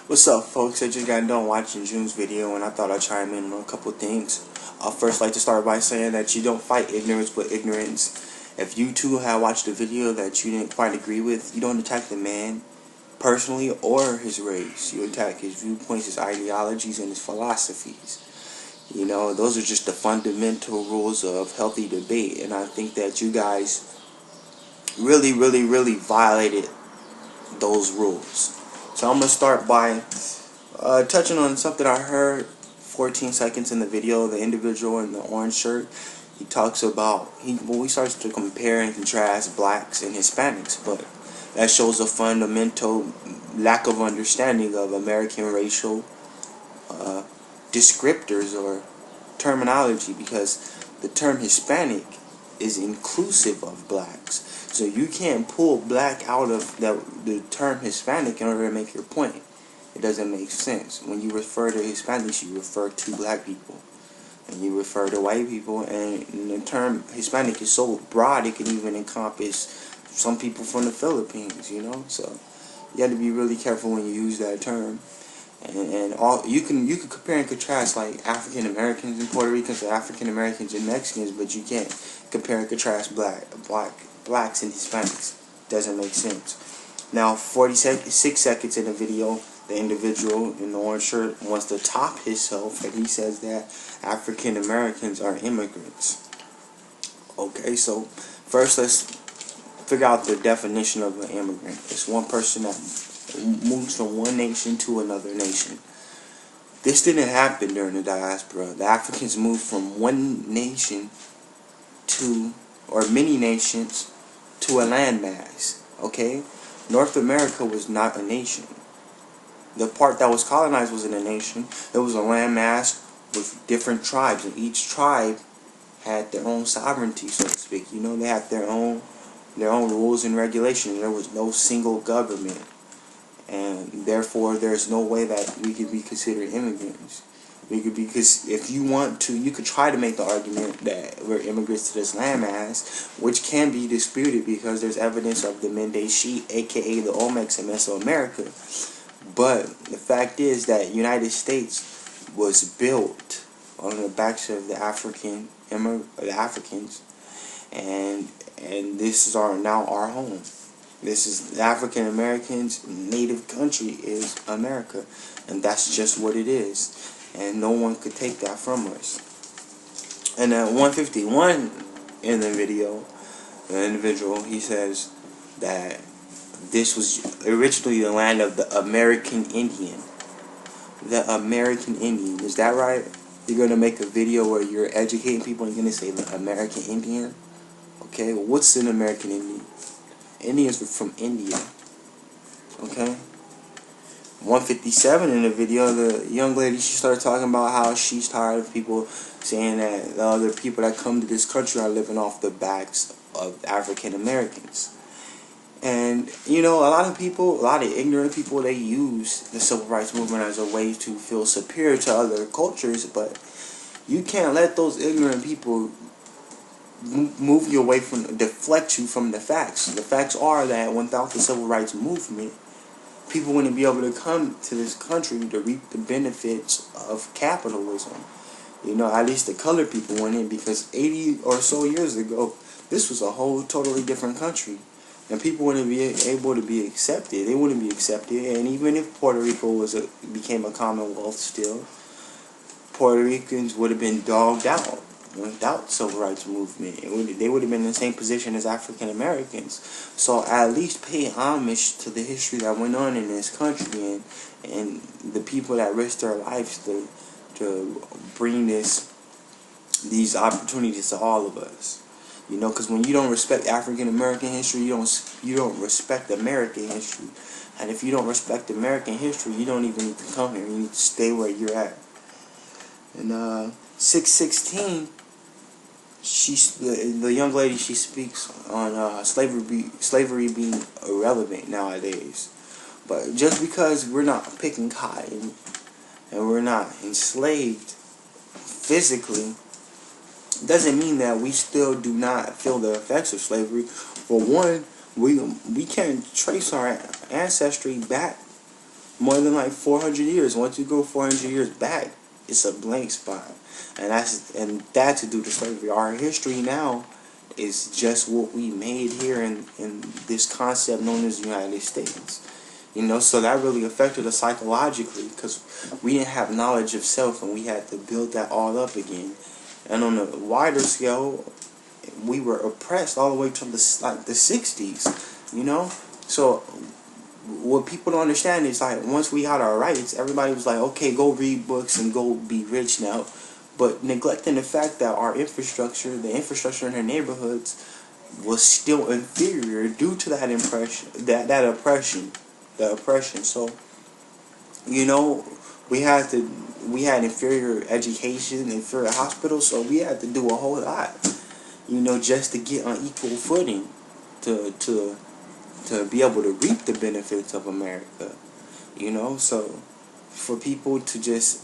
What's up, folks? I just got done watching June's video and I thought I'd chime in on a couple things. I'll first like to start by saying that you don't fight ignorance with ignorance. If you too have watched a video that you didn't quite agree with, you don't attack the man personally or his race. You attack his viewpoints, his ideologies, and his philosophies. You know, those are just the fundamental rules of healthy debate, and I think that you guys really violated those rules. So I'm going to start by touching on something I heard 14 seconds in the video. The individual in the orange shirt, he talks about, he starts to compare and contrast blacks and Hispanics, but that shows a fundamental lack of understanding of American racial descriptors or terminology, because the term Hispanic is inclusive of blacks. So you can't pull black out of the term Hispanic in order to make your point. It doesn't make sense. When you refer to Hispanics, you refer to black people. And you refer to white people, and the term Hispanic is so broad it can even encompass some people from the Philippines, you know? So you have to be really careful when you use that term. And all you can compare and contrast like African Americans and Puerto Ricans to African Americans and Mexicans, but you can't compare and contrast blacks and Hispanics. Doesn't make sense. Now, 46 seconds in the video, the individual in the orange shirt wants to top himself, and he says that African Americans are immigrants. Okay, so first let's figure out the definition of an immigrant. It's one person that moves from one nation to another nation. This didn't happen during the diaspora. The Africans moved from one nation to, or many nations, to a landmass. Okay? North America was not a nation. The part that was colonized wasn't a nation. It was a landmass with different tribes, and each tribe had their own sovereignty, so to speak. You know, they had their own rules and regulations. There was no single government, and therefore there's no way that we could be considered immigrants. Because if you want to, you could try to make the argument that we're immigrants to this landmass, which can be disputed because there's evidence of the Mendes Sheet, aka the Olmecs in Mesoamerica. But the fact is that United States was built on the backs of the Africans, and this is now our home. This is the African Americans' native country is America, and that's just what it is, and no one could take that from us. And at 151 in the video, the individual, he says that this was originally the land of the American Indian. The American Indian, is that right? You're gonna make a video where you're educating people and you're gonna say the American Indian? Okay, what's an American Indian? Indians were from India. Okay? 157 in the video, the young lady, she started talking about how she's tired of people saying that the other people that come to this country are living off the backs of African Americans. And, you know, a lot of ignorant people, they use the civil rights movement as a way to feel superior to other cultures, but you can't let those ignorant people move you away deflect you from the facts. The facts are that without the civil rights movement, people wouldn't be able to come to this country to reap the benefits of capitalism. You know, at least the colored people wouldn't, because 80 or so years ago, this was a whole totally different country. And people wouldn't be able to be accepted. They wouldn't be accepted. And even if Puerto Rico became a commonwealth still, Puerto Ricans would have been dogged out without civil rights movement. They would have been in the same position as African Americans. So at least pay homage to the history that went on in this country and the people that risked their lives to bring these opportunities to all of us. You know, because when you don't respect African American history, you don't respect American history. And if you don't respect American history, you don't even need to come here. You need to stay where you're at. And 616, the young lady, she speaks on slavery being irrelevant nowadays. But just because we're not picking cotton and we're not enslaved physically, doesn't mean that we still do not feel the effects of slavery. For one, we can't trace our ancestry back more than like 400 years. Once you go 400 years back, it's a blank spot, and that's due to slavery. Our history now is just what we made here in this concept known as the United States. You know, so that really affected us psychologically because we didn't have knowledge of self, and we had to build that all up again. And on a wider scale, we were oppressed all the way to the 60s. You know, so what people don't understand is, like, once we got our rights, everybody was like, okay, go read books and go be rich now, but neglecting the fact that our infrastructure, the infrastructure in our neighborhoods, was still inferior due to that oppression. So, you know, we had inferior education, inferior hospitals, so we had to do a whole lot, you know, just to get on equal footing to be able to reap the benefits of America. You know, so for people to just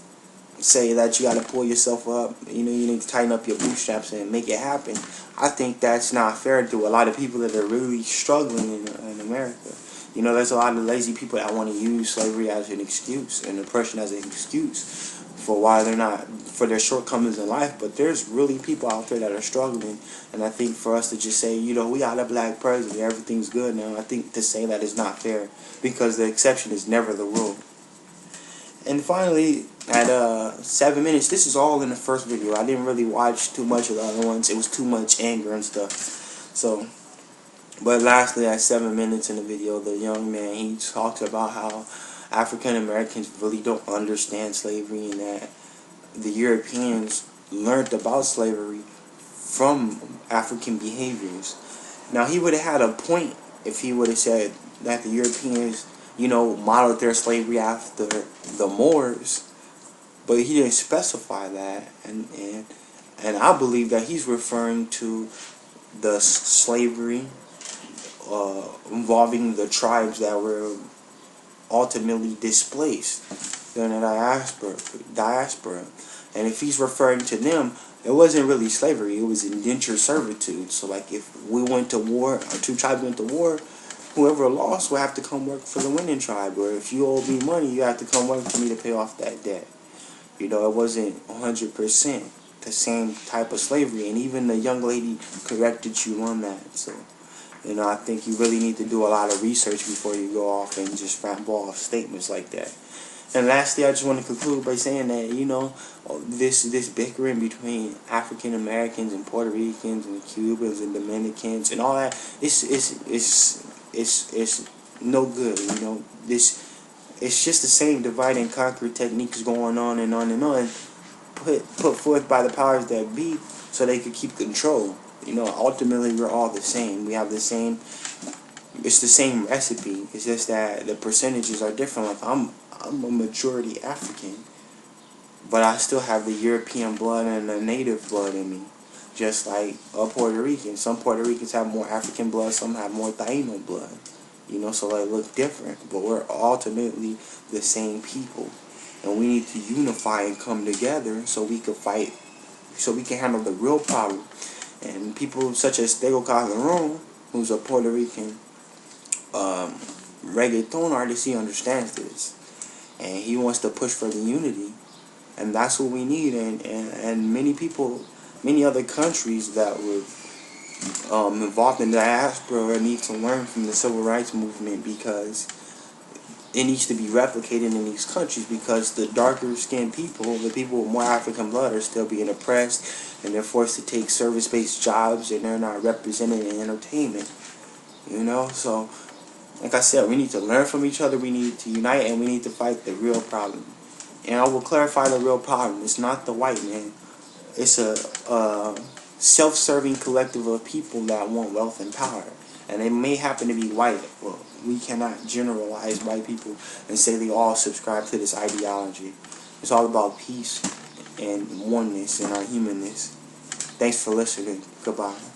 say that you got to pull yourself up, you know, you need to tighten up your bootstraps and make it happen, I think that's not fair to a lot of people that are really struggling in America. You know, there's a lot of lazy people that want to use slavery as an excuse and oppression as an excuse for why they're not, for their shortcomings in life. But there's really people out there that are struggling, and I think for us to just say, you know, we got a black president, everything's good now, I think to say that is not fair, because the exception is never the rule. And finally, at 7 minutes, this is all in the first video. I didn't really watch too much of the other ones. It was too much anger and stuff. So, but lastly, at 7 minutes in the video, the young man, he talks about how African Americans really don't understand slavery, and that the Europeans learned about slavery from African behaviors. Now, he would have had a point if he would have said that the Europeans, you know, modeled their slavery after the Moors, but he didn't specify that, and I believe that he's referring to the slavery involving the tribes that were ultimately displaced during the diaspora. And if he's referring to them, it wasn't really slavery, it was indentured servitude. So, like, if we went to war, or two tribes went to war, whoever lost will have to come work for the winning tribe. Or if you owe me money, you have to come work for me to pay off that debt. You know, it wasn't 100% the same type of slavery. And even the young lady corrected you on that. So, you know, I think you really need to do a lot of research before you go off and just ramble off statements like that. And lastly, I just want to conclude by saying that, you know, this bickering between African Americans and Puerto Ricans and Cubans and Dominicans and all that, it's no good. You know, it's just the same divide and conquer techniques going on and on and on, put forth by the powers that be so they could keep control. You know, ultimately we're all the same. We have the same. It's the same recipe. It's just that the percentages are different. Like, I'm a majority African, but I still have the European blood and the native blood in me, just like a Puerto Rican. Some Puerto Ricans have more African blood, some have more Taino blood. You know, so they look different, but we're ultimately the same people, and we need to unify and come together so we can fight, so we can handle the real problem. And people such as Tego Calderon, who's a Puerto Rican reggaeton artist, he understands this, and he wants to push for the unity, and that's what we need. And many people, many other countries that were involved in the diaspora need to learn from the civil rights movement, because it needs to be replicated in these countries, because the darker skinned people, the people with more African blood, are still being oppressed, and they're forced to take service-based jobs, and they're not represented in entertainment. You know, so like I said, we need to learn from each other, we need to unite, and we need to fight the real problem. And I will clarify the real problem. It's not the white man. It's a self-serving collective of people that want wealth and power. And they may happen to be white. Well, we cannot generalize white people and say they all subscribe to this ideology. It's all about peace and oneness and our humanness. Thanks for listening. Goodbye.